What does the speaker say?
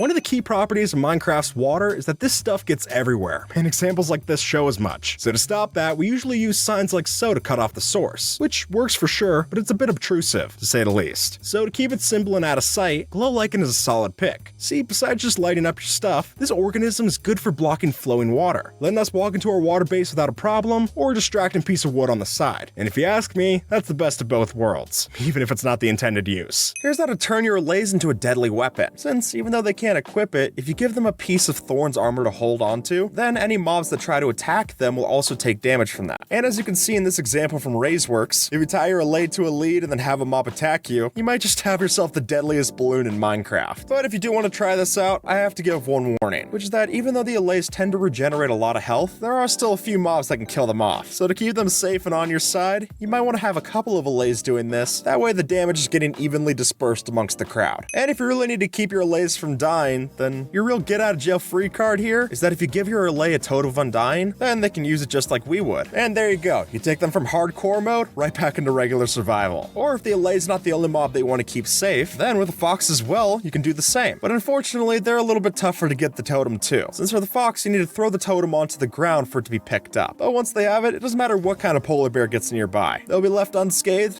One of the key properties of Minecraft's water is that this stuff gets everywhere, and examples like this show as much. So to stop that, we usually use signs like so to cut off the source, which works for sure, but it's a bit obtrusive, to say the least. So to keep it simple and out of sight, Glow Lichen is a solid pick. See, besides just lighting up your stuff, this organism is good for blocking flowing water, letting us walk into our water base without a problem, or a distracting piece of wood on the side. And if you ask me, that's the best of both worlds, even if it's not the intended use. Here's how to turn your Allays into a deadly weapon, since even though they can't equip it, if you give them a piece of Thorns armor to hold onto, then any mobs that try to attack them will also take damage from that. And as you can see in this example from Ray's-works, if you tie your Allay to a lead and then have a mob attack you, you might just have yourself the deadliest balloon in Minecraft. But if you do want to try this out, I have to give one warning, which is that even though the Allays tend to regenerate a lot of health, there are still a few mobs that can kill them off. So to keep them safe and on your side, you might want to have a couple of Allays doing this, that way the damage is getting evenly dispersed amongst the crowd. And if you really need to keep your Allays from dying, then your real get out of jail free card here is that if you give your Allay a Totem of Undying, then they can use it just like we would. And there you go, you take them from hardcore mode right back into regular survival. Or if the Allay's not the only mob that you want to keep safe, then with the fox as well, you can do the same. But unfortunately, they're a little bit tougher to get the totem too, since for the fox you need to throw the totem onto the ground for it to be picked up. But once they have it, it doesn't matter what kind of polar bear gets nearby. They'll be left unscathed